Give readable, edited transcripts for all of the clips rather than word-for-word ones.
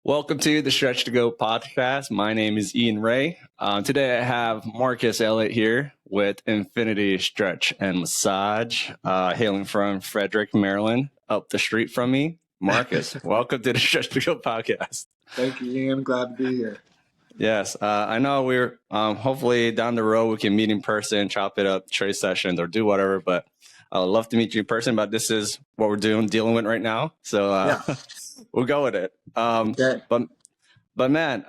Welcome to the Stretch to Go podcast. My name is Ian Ray. Today I have Marcus Elliott here with Infinity Stretch and Massage, hailing from Frederick, Maryland, up the street from me. Marcus, welcome to the Stretch to Go podcast. Thank you, Ian. Glad to be here. Yes, I know we're hopefully down the road we can meet in person, chop it up, trade sessions, or do whatever. But I would love to meet you in person. But this is what we're dealing with right now. So we'll go with it. Okay. But man,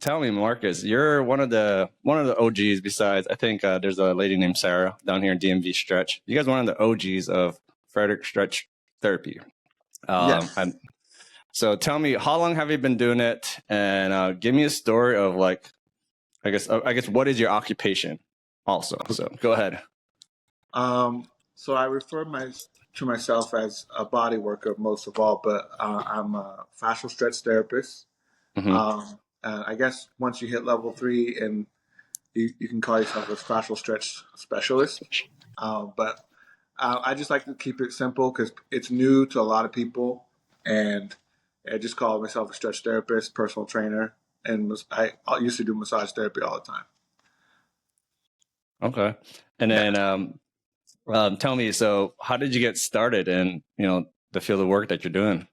tell me, Marcus, you're one of the OGs. Besides, I think there's a lady named Sarah down here in DMV Stretch. You guys are one of the OGs of Frederick Stretch Therapy. Yes. So tell me, how long have you been doing it? And give me a story of I guess what is your occupation also? So go ahead. So I refer to myself as a body worker most of all, but I'm a fascial stretch therapist. Mm-hmm. I guess once you hit level 3 and you can call yourself a fascial stretch specialist. But I just like to keep it simple because it's new to a lot of people, and I just call myself a stretch therapist, personal trainer, and I used to do massage therapy all the time. Okay. And then tell me, so how did you get started in, the field of work that you're doing?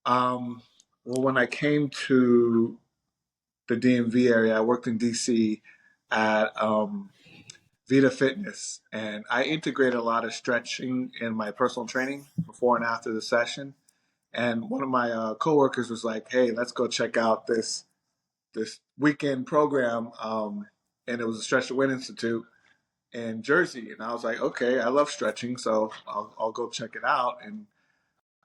Well, when I came to the DMV area, I worked in DC at Vita Fitness, and I integrated a lot of stretching in my personal training before and after the session. And one of my coworkers was like, "Hey, let's go check out this weekend program," and it was a Stretch to Win Institute in Jersey. And I was like, "Okay, I love stretching, so I'll go check it out." And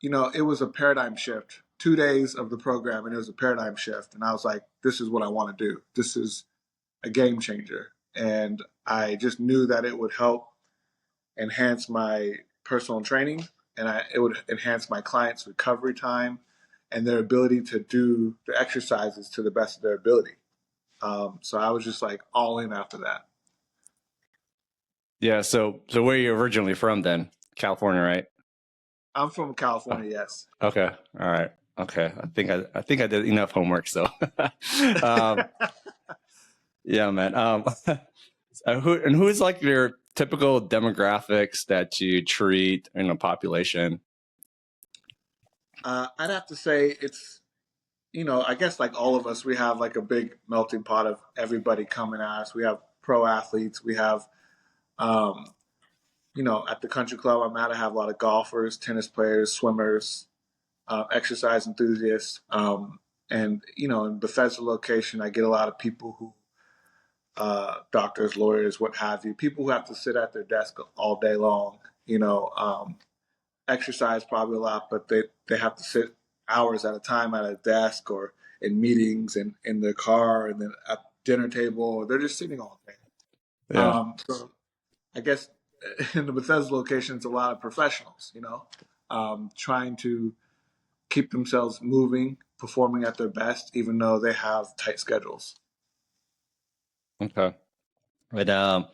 it was a paradigm shift. 2 days of the program, and it was a paradigm shift. And I was like, "This is what I want to do. This is a game changer." And I just knew that it would help enhance my personal training, and it would enhance my clients' recovery time and their ability to do the exercises to the best of their ability. So I was just like all in after that. Yeah. So where are you originally from then? California, right? I'm from California, yes. Okay. All right. Okay. I think I did enough homework. So, yeah, man. Who's like your typical demographics that you treat in a population? I'd have to say it's, I guess like all of us, we have like a big melting pot of everybody coming at us. We have pro athletes. We have, at the country club I'm at, I have a lot of golfers, tennis players, swimmers, exercise enthusiasts. And, in Bethesda location, I get a lot of people who, doctors, lawyers, what have you, people who have to sit at their desk all day long, exercise probably a lot, but they have to sit hours at a time at a desk or in meetings and in their car and then at dinner table, or they're just sitting all day. Yeah. So I guess in the Bethesda location, it's a lot of professionals, trying to keep themselves moving, performing at their best, even though they have tight schedules. Okay. But I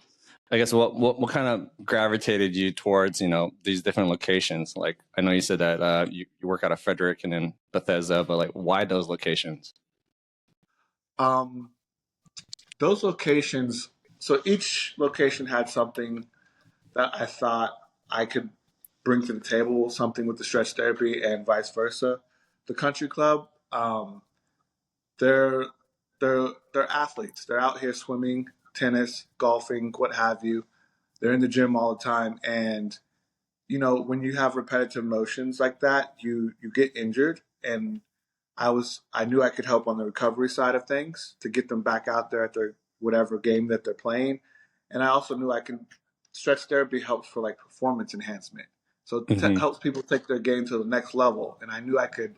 guess what kind of gravitated you towards these different locations? Like I know you said that you work out of Frederick and then Bethesda, but like why those locations? Those locations. So each location had something that I thought I could bring to the table, something with the stretch therapy and vice versa. The country club, they're they're athletes. They're out here swimming, tennis, golfing, what have you. They're in the gym all the time, and when you have repetitive motions like that, you get injured. And I knew I could help on the recovery side of things to get them back out there at their whatever game that they're playing. And I also knew stretch therapy helps for like performance enhancement. So it helps people take their game to the next level. And I knew I could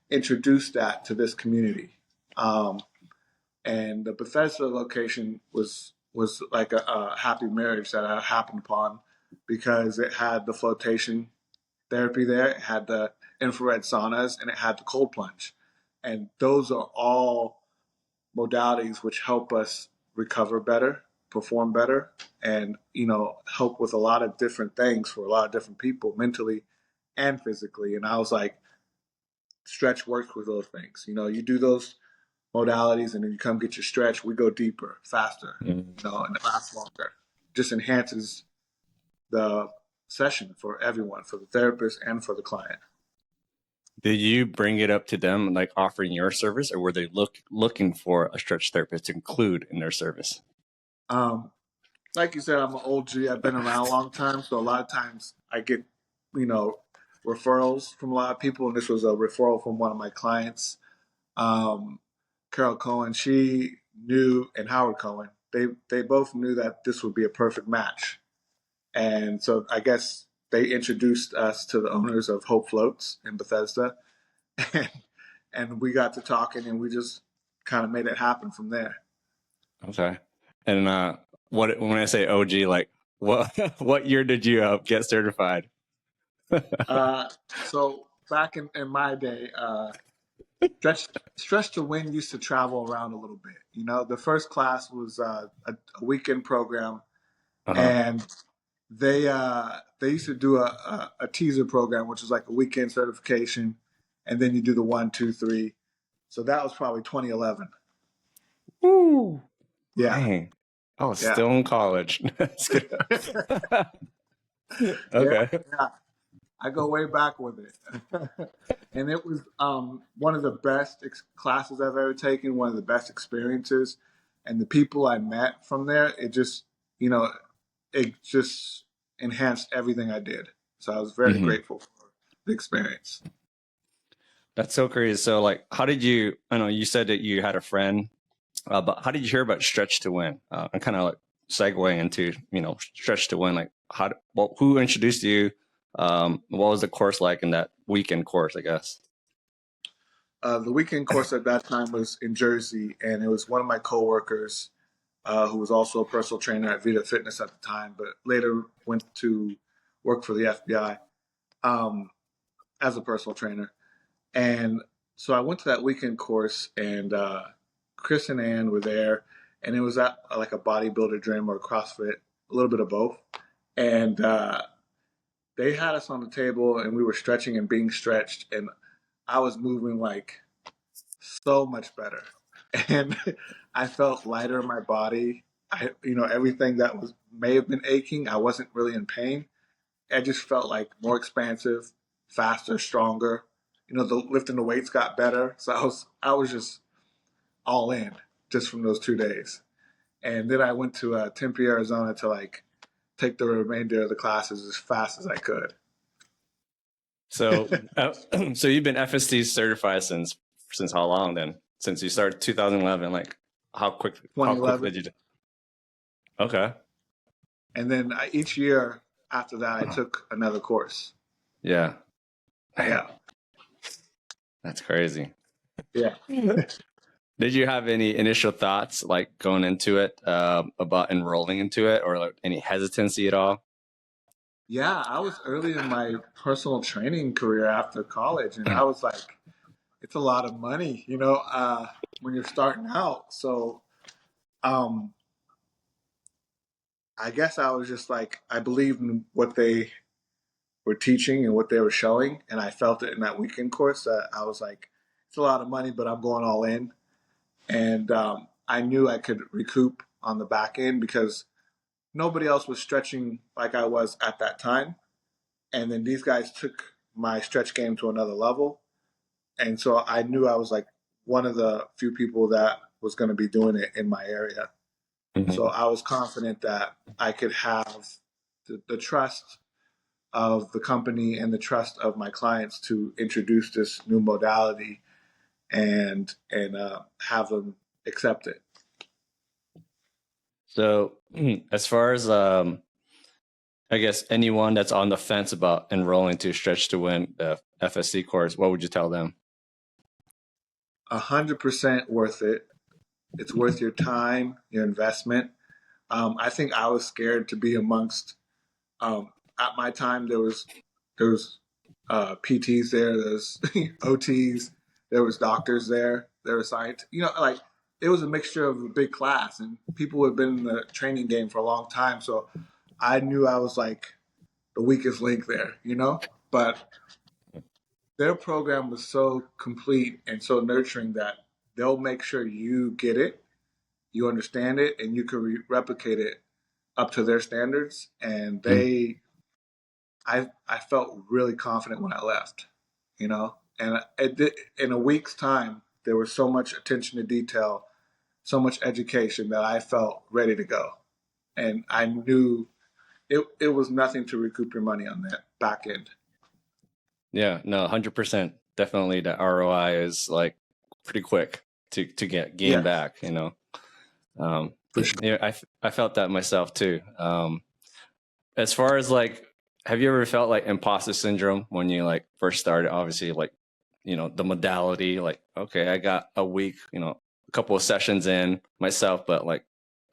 introduce that to this community. And the Bethesda location was like a happy marriage that I happened upon because it had the flotation therapy there, it had the infrared saunas, and it had the cold plunge. And those are all modalities which help us recover better, perform better, and help with a lot of different things for a lot of different people, mentally and physically. And I was like, stretch works with those things. You do those modalities and then you come get your stretch. We go deeper, faster, and it lasts longer. Just enhances the session for everyone, for the therapist and for the client. Did you bring it up to them, like offering your service, or were they looking for a stretch therapist to include in their service? Like you said, I'm an old G. I've been around a long time, so a lot of times I get, you know, referrals from a lot of people, and this was a referral from one of my clients, um, Carol Cohen. She knew, and Howard Cohen. They both knew that this would be a perfect match, and so I guess they introduced us to the owners of Hope Floats in Bethesda, and, and we got to talking, and we just kind of made it happen from there. Okay. And when I say OG, like what what year did you get certified? So back in my day, Stretch to Win used to travel around a little bit. The first class was a weekend program, Uh-huh. and they used to do a teaser program, which is like a weekend certification, and then you do the 1, 2, 3. So that was probably 2011. Woo. Yeah, Dang. I was yeah, still in college. yeah, Okay. yeah. I go way back with it. And it was one of the best classes I've ever taken, one of the best experiences. And the people I met from there, you know, it just enhanced everything I did. So I was very Hmm. grateful for the experience. That's so crazy. So like, how did you, I know you said that you had a friend, but how did you hear about Stretch to Win? And kind of like segue into, Stretch to Win, like who introduced you? What was the course like in that weekend course, I guess? The weekend course at that time was in Jersey, and it was one of my coworkers who was also a personal trainer at Vita Fitness at the time, but later went to work for the FBI as a personal trainer. And so I went to that weekend course, and Chris and Ann were there, and it was at like a bodybuilder gym or CrossFit, a little bit of both. And they had us on the table, and we were stretching and being stretched, and I was moving like so much better, and I felt lighter in my body. Everything that may have been aching, I wasn't really in pain. I just felt like more expansive, faster, stronger. The lifting the weights got better. So I was just all in just from those 2 days. And then I went to Tempe, Arizona to like take the remainder of the classes as fast as I could. So, so you've been FST certified since how long then? Since you started 2011, like how quickly 2011. did you do? Okay. And then each year after that, I took another course. Yeah. Yeah. That's crazy. Yeah. Did you have any initial thoughts like going into it about enrolling into it, or like any hesitancy at all? Yeah, I was early in my personal training career after college, and I was like, it's a lot of money, when you're starting out. So, um, I guess I was just like, I believed in what they were teaching and what they were showing, and I felt it in that weekend course that I was like, it's a lot of money, but I'm going all in. And I knew I could recoup on the back end because nobody else was stretching like I was at that time. And then these guys took my stretch game to another level. And so I knew I was like one of the few people that was going to be doing it in my area. So Mhm. I was confident that I could have the trust of the company and the trust of my clients to introduce this new modality and have them accept it. So, as far as I guess anyone that's on the fence about enrolling to Stretch to Win the FSC course, what would you tell them? 100% worth it. It's worth your time, your investment. I think I was scared to be amongst. At my time, there was PTs there, there's OTs, there was doctors there was science. Like it was a mixture of a big class, and people who had been in the training game for a long time. So I knew I was like the weakest link there. But their program was so complete and so nurturing that they'll make sure you get it, you understand it, and you can replicate it up to their standards. And Mm. I felt really confident when I left, you know. And in a week's time, there was so much attention to detail, so much education that I felt ready to go. And I knew it was nothing to recoup your money on that back end. Yeah, no, 100%. Definitely the ROI is like pretty quick to get gain Yeah, back, you know. Um, for sure. yeah, I felt that myself too. As far as like, have you ever felt like imposter syndrome when you like first started? Obviously, like, you know, the modality, like, okay, I got a week, you know, a couple of sessions in myself, but like,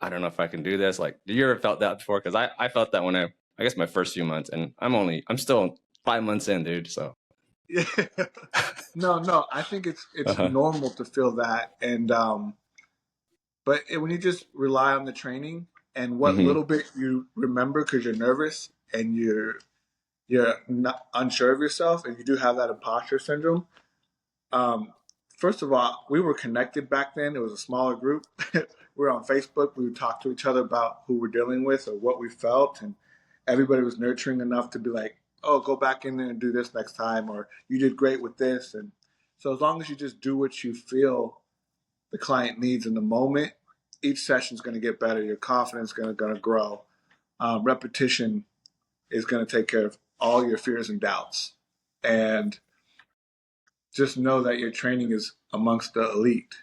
I don't know if I can do this. Like, did you ever felt that before? Because I felt that when I guess my first few months, and I'm still 5 months in, dude. So, Yeah. No. I think it's uh-huh. normal to feel that, and but when you just rely on the training and what Hmm. little bit you remember because you're nervous and you're not unsure of yourself, and you do have that imposter syndrome. Um, First of all, we were connected back then. It was a smaller group. We were on Facebook. We would talk to each other about who we're dealing with or what we felt, and everybody was nurturing enough to be like, "Oh, go back in there and do this next time," or "You did great with this." And so, as long as you just do what you feel the client needs in the moment, each session is going to get better. Your confidence is going to grow. Repetition is going to take care of all your fears and doubts, and just know that your training is amongst the elite,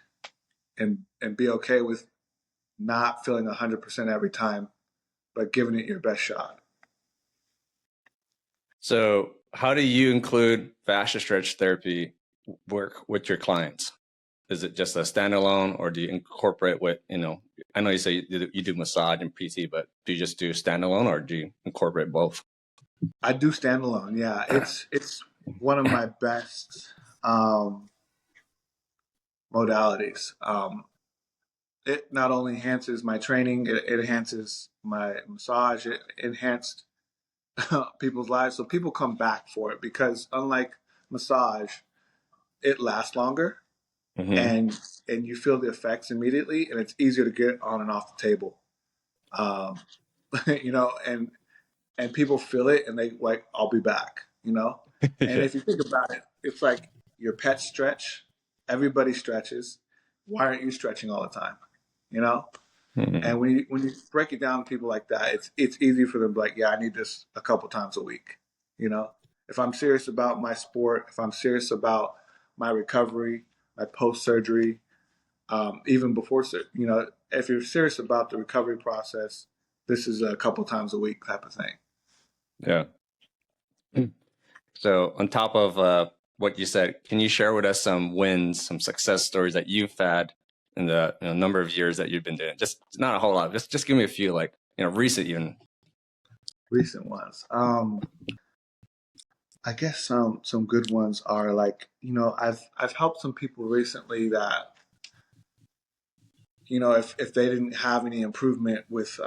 and be okay with not feeling 100% every time, but giving it your best shot. So, how do you include fascia stretch therapy work with your clients? Is it just a standalone, or do you incorporate with, you know, I know you say you do massage and PT, but do you just do standalone or do you incorporate both? I do standalone. Yeah, it's one of my best um, modalities. It not only enhances my training, it enhances my massage. It enhanced people's lives, so people come back for it because unlike massage, it lasts longer, Hmm. and you feel the effects immediately, and it's easier to get on and off the table. Um, you know, and people feel it, and they like, I'll be back. You know, and Yeah. if you think about it, it's like your pet stretch. Everybody stretches. Why aren't you stretching all the time? You know, Hmm. and when you break it down to people like that, it's easy for them to be like, yeah, I need this a couple times a week. You know, if I'm serious about my sport, if I'm serious about my recovery, my post surgery, even before, you know, if you're serious about the recovery process, this is a couple times a week type of thing. Yeah. So, on top of what you said, can you share with us some wins, some success stories that you've had in the, you know, number of years that you've been doing? Just not a whole lot. Just give me a few, like, you know, recent even. Recent ones. I guess some good ones are like, you know, I've helped some people recently that, you know, if they didn't have any improvement with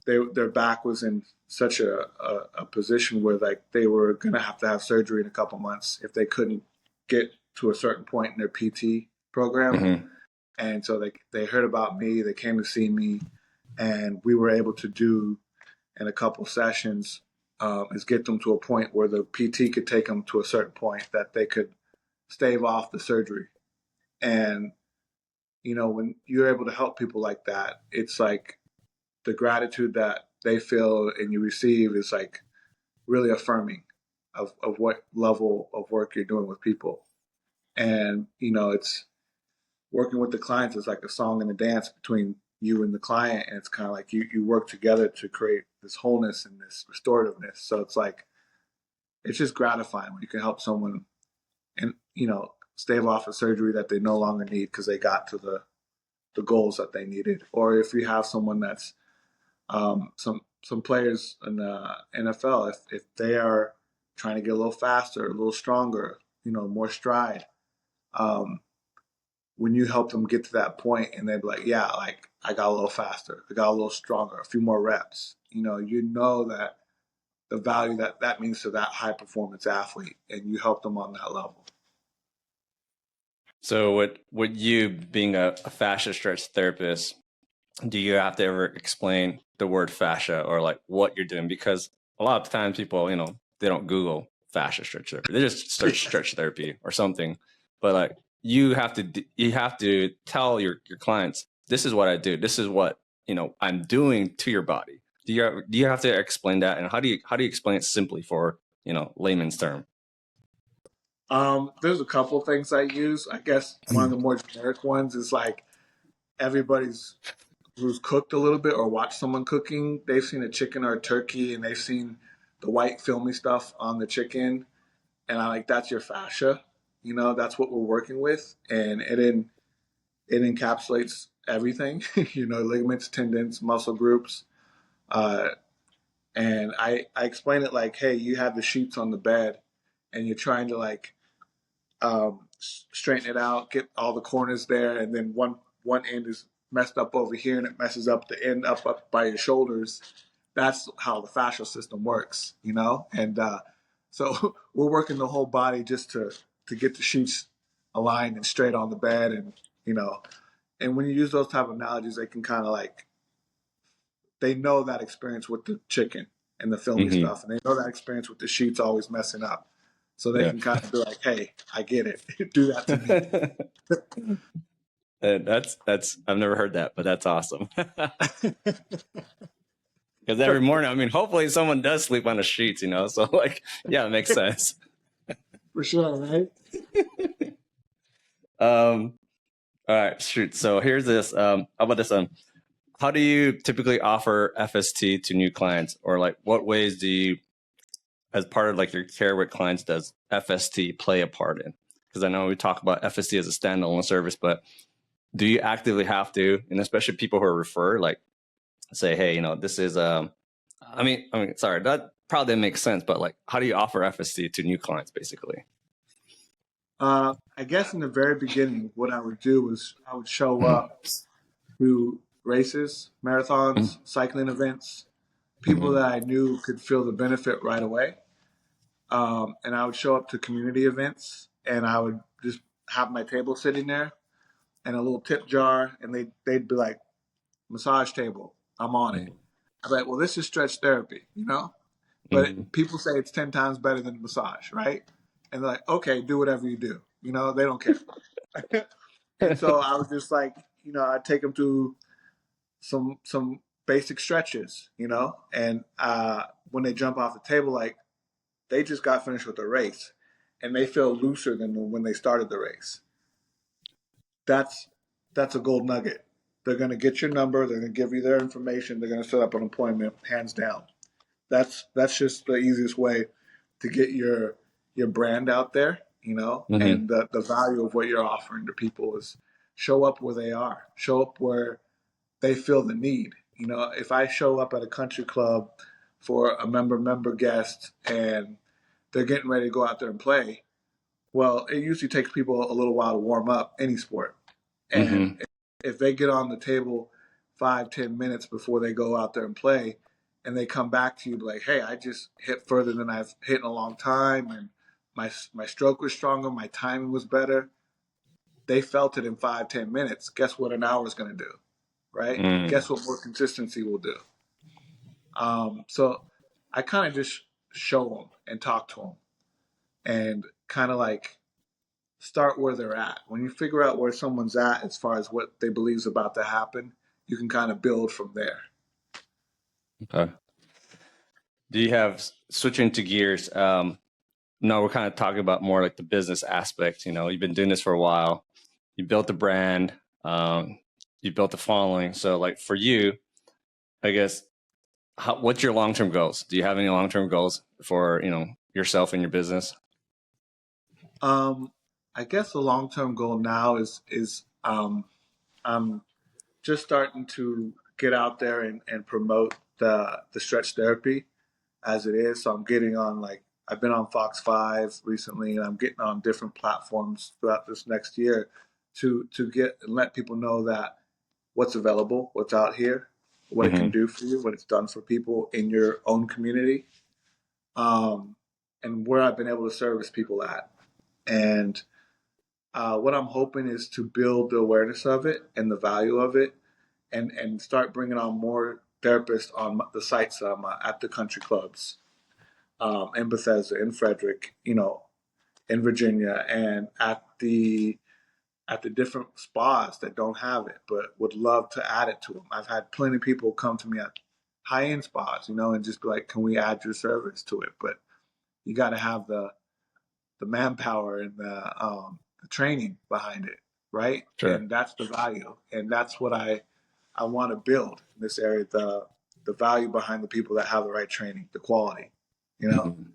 their back was in such a position where like they were gonna have to have surgery in a couple months if they couldn't get to a certain point in their PT program. Hmm. And so they heard about me, they came to see me, and we were able to do in a couple sessions is get them to a point where the PT could take them to a certain point that they could stave off the surgery. And you know, when you're able to help people like that, it's like the gratitude that they feel and you receive is like really affirming of what level of work you're doing with people. And, you know, it's working with the clients is like a song and a dance between you and the client. And it's kind of like you work together to create this wholeness and this restorativeness. So it's like, it's just gratifying when you can help someone and, you know, stave off a surgery that they no longer need because they got to the goals that they needed. Or if you have someone that's some players in the NFL, if they are trying to get a little faster, a little stronger, you know, more stride, um, when you help them get to that point and they're like, yeah, like I got a little faster, I got a little stronger, a few more reps, you know that the value that that means to that high performance athlete, and you help them on that level. So with you being a fascia stretch therapist, do you have to ever explain the word fascia or like what you're doing? Because a lot of times people, they don't Google fascia stretch therapy. They just search stretch therapy or something. But like you have to tell your clients, this is what I do. This is what, I'm doing to your body. Do you have to explain that? And how do you explain it simply for, layman's term? There's a couple things I use. I guess one of the more generic ones is like everybody's who's cooked a little bit or watched someone cooking, they've seen a chicken or a turkey and they've seen the white filmy stuff on the chicken. And I like, that's your fascia. That's what we're working with. And it encapsulates everything, ligaments, tendons, muscle groups. Uh, and I explain it like, hey, you have the sheets on the bed and you're trying to like straighten it out, get all the corners there, and then one end is messed up over here, and it messes up the end up by your shoulders. That's how the fascial system works, And so we're working the whole body just to get the sheets aligned and straight on the bed, and And when you use those type of analogies, they can kind of like they know that experience with the chicken and the filmy Mm-hmm. stuff, and they know that experience with the sheets always messing up. So they Yeah. can kind of be like, "Hey, I get it. Do that to me." And that's I've never heard that, but that's awesome. Because every morning, I mean, hopefully someone does sleep on the sheets, So like, yeah, it makes sense. For sure, right? All right, shoot. So here's this. How about this? How do you typically offer FST to new clients, or like what ways do you, as part of like your care with clients, does FST play a part in? Because I know we talk about FST as a standalone service, but do you actively have to, and especially people who are referred, like say, hey, this is sorry, that probably makes sense, but like, how do you offer FST to new clients, basically? I guess in the very beginning, what I would do was I would show up to races, marathons, cycling events, people that I knew could feel the benefit right away. And I would show up to community events and I would just have my table sitting there and a little tip jar, and they'd be like, massage table, I'm on it. I'm like, well, this is stretch therapy. But people say it's 10 times better than massage, right? And they're like, okay, do whatever you do. They don't care. And so I was just like, I'd take them through some basic stretches, and when they jump off the table, like they just got finished with the race and they feel looser than when they started the race. That's a gold nugget. They're going to get your number. They're going to give you their information. They're going to set up an appointment, hands down. That's just the easiest way to get your brand out there, Mm-hmm. and the value of what you're offering to people is show up where they are, show up where they feel the need. If I show up at a country club for a member guest and they're getting ready to go out there and play, well, it usually takes people a little while to warm up any sport. And Mm-hmm. if they get on the table 5-10 minutes before they go out there and play, and they come back to you like, hey, I just hit further than I've hit in a long time, and my stroke was stronger, my timing was better. They felt it in 5-10 minutes. Guess what an hour is going to do, right? Mm-hmm. Guess what more consistency will do. So I kind of just show them and talk to them, and kind of like start where they're at. When you figure out where someone's at as far as what they believe is about to happen, you can kind of build from there. Okay. Do you have, switching to gears? No, we're kind of talking about more like the business aspect. You've been doing this for a while. You built a brand. You built a following. So, like for you, I guess, what's your long-term goals? Do you have any long-term goals for yourself and your business? Um, I guess the long term goal now is I'm just starting to get out there and promote the stretch therapy as it is. So I'm getting on like I've been on Fox 5 recently, and I'm getting on different platforms throughout this next year to get and let people know that what's available, what's out here, what it can Mm-hmm. do for you, what it's done for people in your own community. and where I've been able to service people at. And what I'm hoping is to build the awareness of it and the value of it, and start bringing on more therapists on the sites at the country clubs, in Bethesda, in Frederick, in Virginia, and at the different spas that don't have it, but would love to add it to them. I've had plenty of people come to me at high-end spas, and just be like, "Can we add your service to it?" But you got to have the manpower and the training behind it, right? Sure. And that's the value, and that's what I want to build in this area. The value behind the people that have the right training, the quality, you know. Mhm.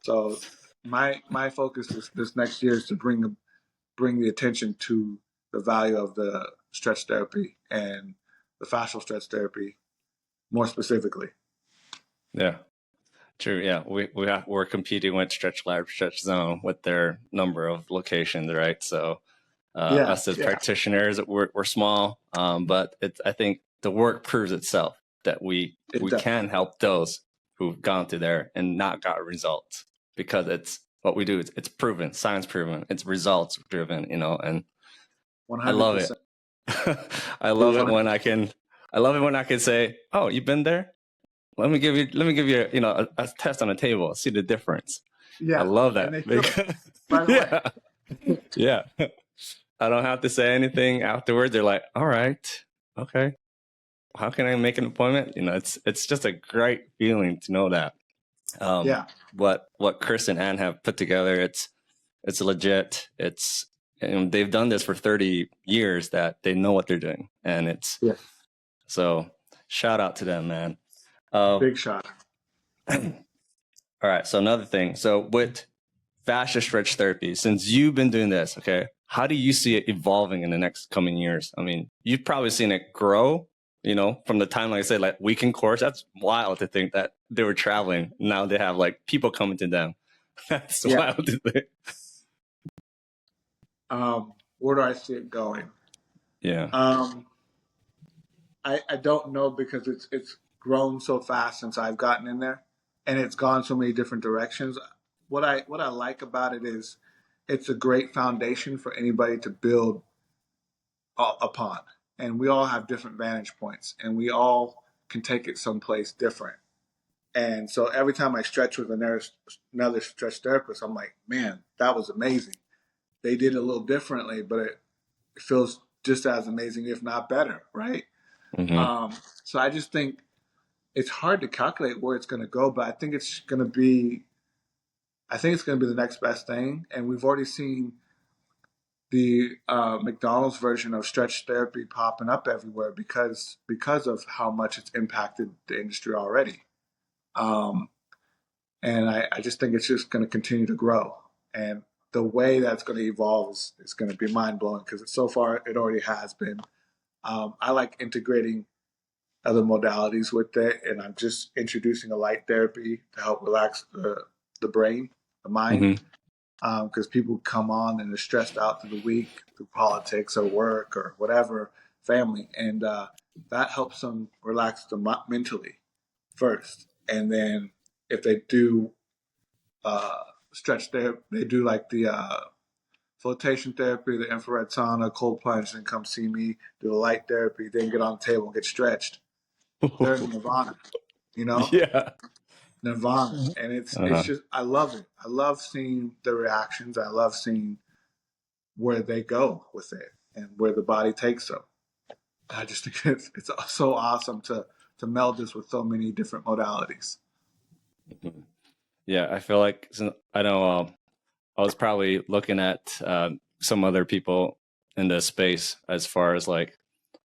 So my focus this next year is to bring the attention to the value of the stretch therapy and the fascial stretch therapy more specifically. Yeah. True. Yeah. We're competing with Stretch Lab, Stretch Zone with their number of locations, right? So Yeah, us as yeah, practitioners, we're small, but I think the work proves itself that it we does. can help those who've gone through there and not got results, because it's what we do. It's proven, science proven. It's results driven, and I love it. 100%. I love it when I can say, "Oh, you've been there? Let me give you a test on a table. See the difference." I Yeah, love and that they feel it because right away. yeah, yeah. I don't have to say anything afterwards. They're like, "All right, okay. How can I make an appointment?" It's just a great feeling to know that um, Yeah, what Chris and Ann have put together. It's legit. They've done this for 30 years. That they know what they're doing, and it's yeah, so shout out to them, man. Uh, big shot. all right. So another thing. So with fascia stretch therapy, since you've been doing this, okay, how do you see it evolving in the next coming years? I mean, you've probably seen it grow, from the time, like I said, like weekend course. That's wild to think that they were traveling. Now they have like people coming to them. That's Yeah. wild to think. Where do I see it going? Yeah. Um, I don't know because it's grown so fast since I've gotten in there, and it's gone so many different directions. What I like about it is it's a great foundation for anybody to build upon, and we all have different vantage points, and we all can take it someplace different. And so every time I stretch with another stretch therapist, I'm like, man, that was amazing. They did it a little differently, but it feels just as amazing, if not better, right? Hmm. So I just think it's hard to calculate where it's going to go, but I think it's going to be the next best thing. And we've already seen the McDonald's version of stretch therapy popping up everywhere because of how much it's impacted the industry already. Um, and I just think it's just going to continue to grow. And the way that's going to evolve is going to be mind blowing because so far it already has been. I like integrating other modalities with it, and I'm just introducing a light therapy to help relax the brain, the mind, Hmm. because people come on and they're stressed out through the week, through politics or work or whatever, family, and that helps them relax them mentally first, and then if they do uh, stretch therapy, they do like the flotation therapy, the infrared sauna, cold plunge, then come see me, do the light therapy, then get on the table and get stretched. They're in nirvana, you know, Yeah. nirvana, and it's Uh-huh. just I love it. I love seeing the reactions. I love seeing where they go with it and where the body takes them. I just think it's so awesome to meld this with so many different modalities. Mhm. Yeah, I feel like I know. I was probably looking at some other people in this space as far as like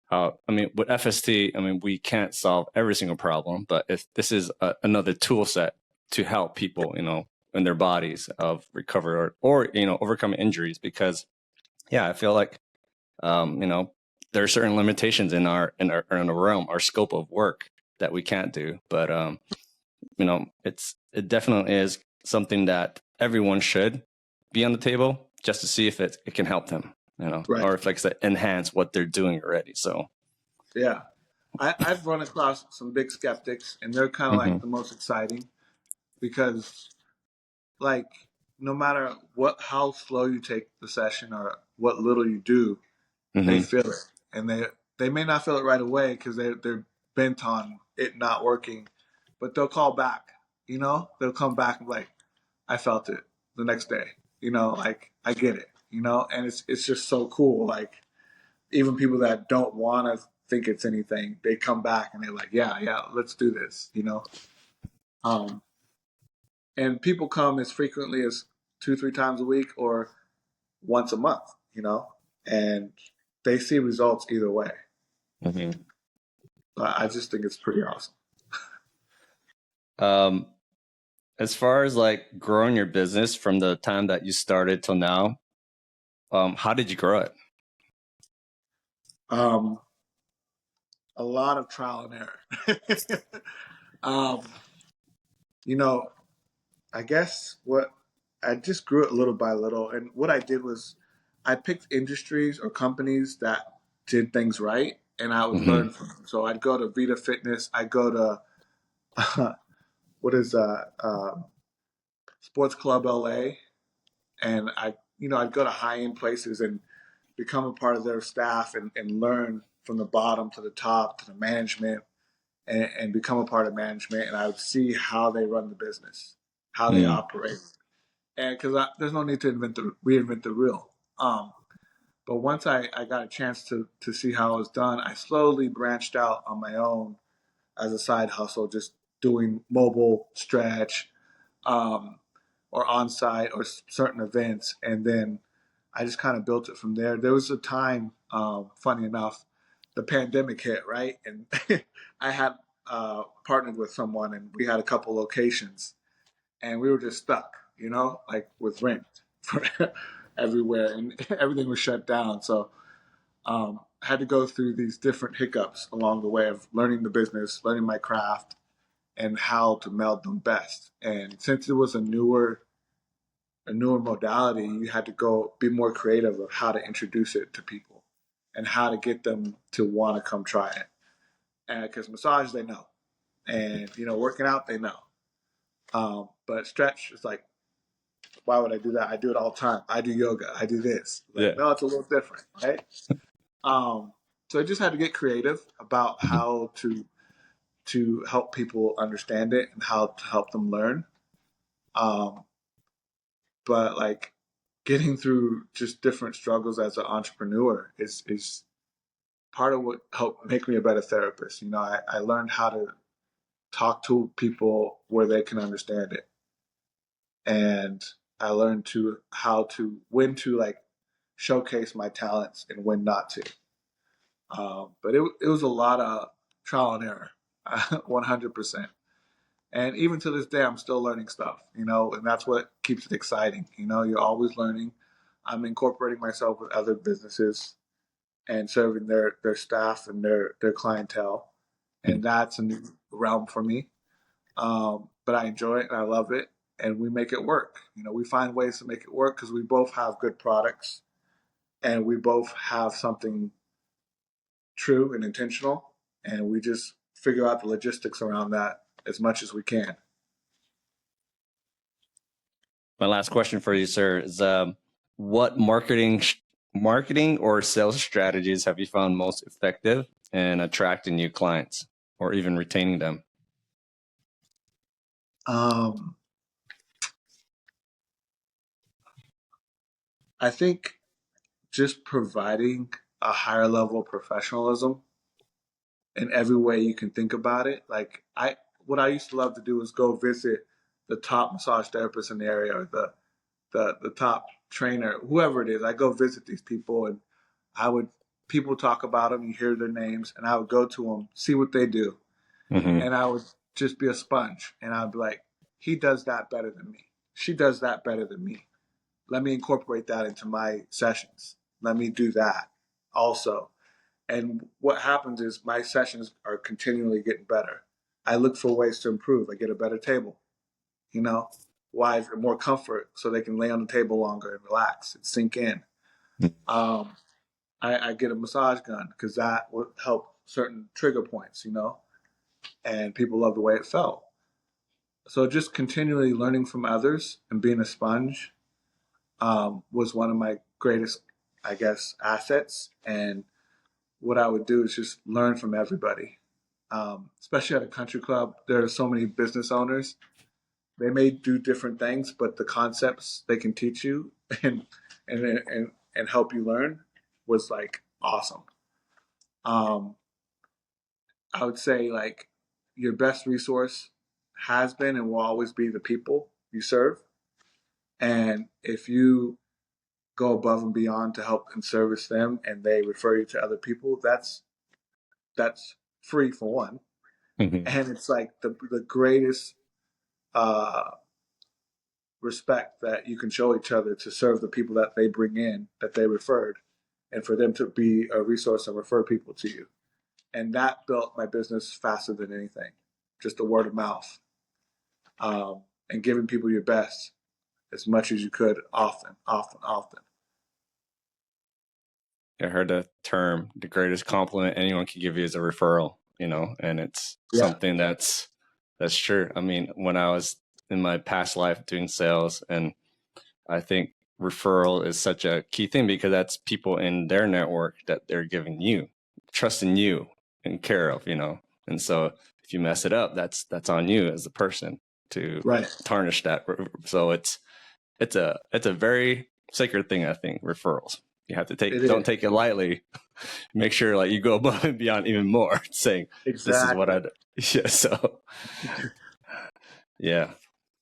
I mean, with FST, I mean, we can't solve every single problem, but if this is another tool set to help people, in their bodies of recover or overcome injuries, because yeah, I feel like, there are certain limitations in our realm, our scope of work that we can't do, but it definitely is something that everyone should be on the table just to see if it can help them, Right. or if, like I said, enhance what they're doing already. So. Yeah. I've run across some big skeptics, and they're kind of like Hmm. the most exciting because like no matter how slow you take the session or what little you do, they Mm-hmm. feel it, and they may not feel it right away because they're bent on it not working, but they'll call back. They'll come back and like, I felt it the next day. Like I get it. And it's just so cool. Like even people that don't want to think it's anything, they come back and they're like, yeah, let's do this. Um, and people come as frequently as 2-3 times a week or once a month. And they see results either way. Mm-hmm. But I just think it's pretty awesome. Um, as far as like growing your business from the time that you started till now, how did you grow it? Um, a lot of trial and error. um, you know, I guess what I just grew it little by little, and what I did was I picked industries or companies that did things right, and I would Mm-hmm. learn from them. So I'd go to Vita Fitness, I'd go to what is Sports Club LA, and I'd go to high end places and become a part of their staff and learn from the bottom to the top to the management and become a part of management. And I would see how they run the business, how they Mm. operate. And because there's no need to reinvent the wheel. But once I got a chance to see how it was done, I slowly branched out on my own as a side hustle, just doing mobile stretch, um, or on site or certain events. And then I just kind of built it from there. There was a time, funny enough, the pandemic hit, right? And I had partnered with someone and we had a couple locations and we were just stuck, like with rent for everywhere and everything was shut down. So I had to go through these different hiccups along the way of learning the business, learning my craft, and how to meld them best. And since it was a newer modality, you had to go be more creative of how to introduce it to people and how to get them to want to come try it. And because massage, they know, and working out, they know. But stretch is like, why would I do that? I do it all the time. I do yoga. I do this. Like, Yeah. no, it's a little different, right? Um, so I just had to get creative about Mm-hmm. how to help people understand it and how to help them learn. Um, but like getting through just different struggles as an entrepreneur is part of what helped make me a better therapist. I learned how to talk to people where they can understand it, and I learned to how to when to like showcase my talents and when not to. But it was a lot of trial and error, 100%. And even to this day, I'm still learning stuff, and that's what keeps it exciting. You're always learning. I'm incorporating myself with other businesses and serving their staff and their clientele, and that's a new realm for me. But I enjoy it and I love it, and we make it work. We find ways to make it work because we both have good products and we both have something true and intentional, and we just figure out the logistics around that as much as we can. My last question for you, sir, is what marketing or sales strategies have you found most effective in attracting new clients or even retaining them? Um, I think just providing a higher level of professionalism in every way you can think about it. Like what I used to love to do was go visit the top massage therapist in the area or the top trainer, whoever it is. I go visit these people and I would people talk about them, you hear their names, and I would go to them, see what they do, Mm-hmm. and I would just be a sponge, and I'd be like, he does that better than me. She does that better than me. Let me incorporate that into my sessions. Let me do that also. And what happens is my sessions are continually getting better. I look for ways to improve. I get a better table, you know, wives more comfort so they can lay on the table longer and relax and sink in. Um, I get a massage gun because that would help certain trigger points, and people love the way it felt. So just continually learning from others and being a sponge was one of my greatest, I guess, assets. And what I would do is just learn from everybody. Especially at a country club, there are so many business owners. They may do different things, but the concepts they can teach you and and help you learn was like awesome. Um, I would say like your best resource has been and will always be the people you serve. And if you go above and beyond to help and service them and they refer you to other people, that's free for one. Mhm. And it's like the greatest uh, respect that you can show each other to serve the people that they bring in, that they referred, and for them to be a resource and refer people to you. And that built my business faster than anything, just a word of mouth, and giving people your best as much as you could, often, often, often. I heard the term, the greatest compliment anyone can give you is a referral, and it's Yeah, something that's true. I mean, when I was in my past life doing sales, and I think referral is such a key thing because that's people in their network that they're giving you, trusting you and care of, And so if you mess it up, that's on you as a person to right. tarnish that. So it's a very sacred thing, I think, referrals. You have to It don't is. take it lightly. Make sure like you go above and beyond even more, saying this is what I Exactly. do. Yeah. So yeah.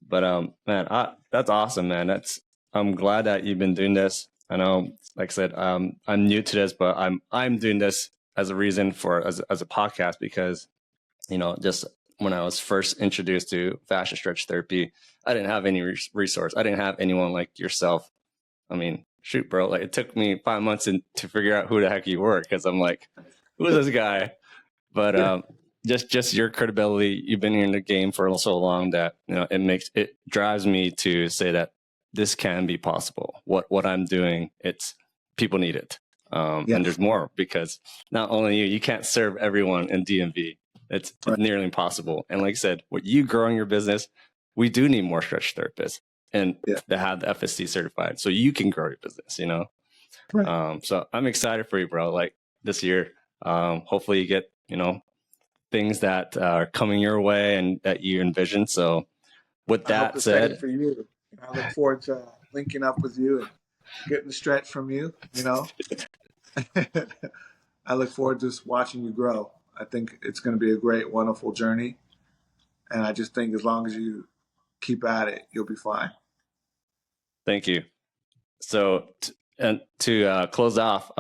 But man, that's awesome, man. I'm glad that you've been doing this. I know, like I said, I'm new to this, but I'm doing this as a reason for as a podcast because just when I was first introduced to fascia stretch therapy, I didn't have any resource. I didn't have anyone like yourself. I mean, shoot, bro, like it took me 5 months to figure out who the heck you were because I'm like, who is this guy? But just your credibility, you've been in the game for so long that it drives me to say that this can be possible. What I'm doing, it's people need it, Yeah. and there's more because not only you can't serve everyone in DMV. It's Right. nearly impossible. And like I said, what you growing your business, we do need more stretch therapists and Yeah. that have the FST certified, so you can grow your business. Right. So I'm excited for you, bro. Like this year, hopefully you get things that are coming your way and that you envision. So with I hope that the same said, for you. I look forward to linking up with you and getting the stretch from you. I look forward to just watching you grow. I think it's going to be a great, wonderful journey. And I just think as long as you keep at it, you'll be fine. thank you. So and to close off,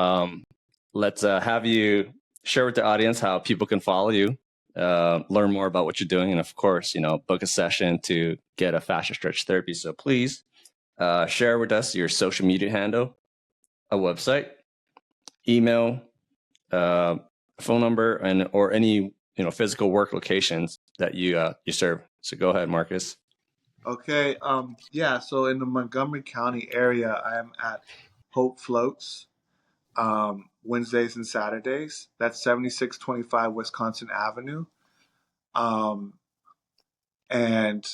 let's have you share with the audience how people can follow you, learn more about what you're doing, and of course, book a session to get a fascia stretch therapy. So please share with us your social media handle, a website, email, uh, phone number, and or any physical work locations that you serve. So go ahead, Marcus. Okay. Yeah. So in the Montgomery County area, I am at Hope Floats Wednesdays and Saturdays. That's 7625 Wisconsin Avenue. Um, and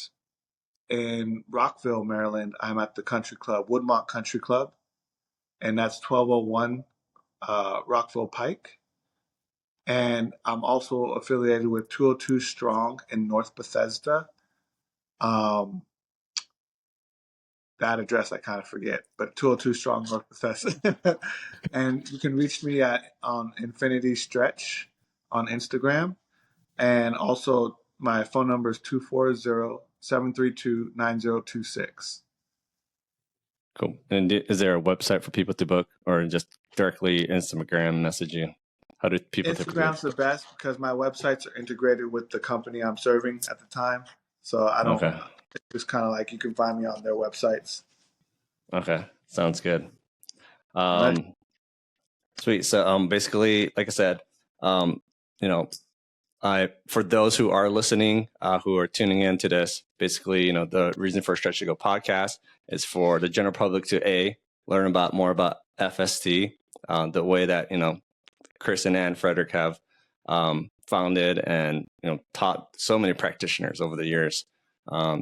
in Rockville, Maryland, I'm at the Country Club, Woodmont Country Club, and that's 1201 Rockville Pike. And I'm also affiliated with 202 Strong in North Bethesda. Um, that address I kind of forget, but 202 Strong North Bethesda. And you can reach me at on Infinity Stretch on Instagram. And also my phone number is 240-732-9026. Cool. And is there a website for people to book, or just directly Instagram message you? How do people typically? Instagram's the best because my websites are integrated with the company I'm serving at the time. So I don't, Okay. it's just kind of like you can find me on their websites. Okay. Sounds good. Right. Um, Sweet. So basically, like I said, um, you know, I for those who are listening, who are tuning into this, basically, the reason for Stretch to Go podcast is for the general public to learn about more about FST, the way that Chris and Frederick have founded and taught so many practitioners over the years.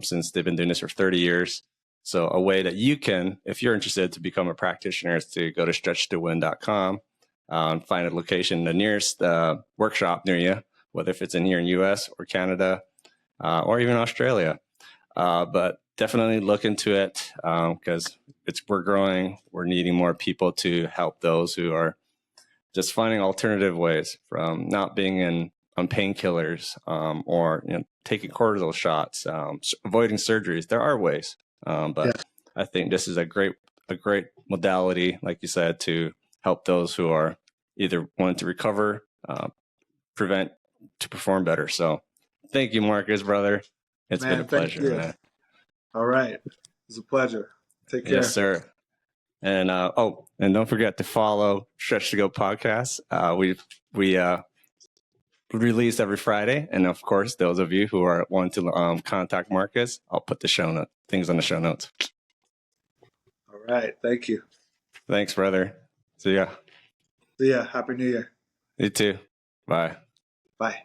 since they've been doing this for 30 years. So a way that you can, if you're interested to become a practitioner, is to go to stretchtowin.com, find a location, the nearest workshop near you, whether if it's in here in US or Canada or even Australia. But definitely look into it because we're growing. We're needing more people to help those who are just finding alternative ways from not being on painkillers or taking cortisol shots, avoiding surgeries. There are ways, but Yes. I think this is a great modality, like you said, to help those who are either wanting to recover, prevent, to perform better. So thank you, Marcus, brother. It's been a Thank pleasure, you. man. All right. It's a pleasure. Take care. Yes, sir. And and don't forget to follow Stretch to Go podcast. We release every Friday, and of course, those of you who are wanting to contact Marcus, I'll put the things on the show notes. All right. Thank you. Thanks, brother. See ya. See ya. Happy New Year. You too. Bye. Bye.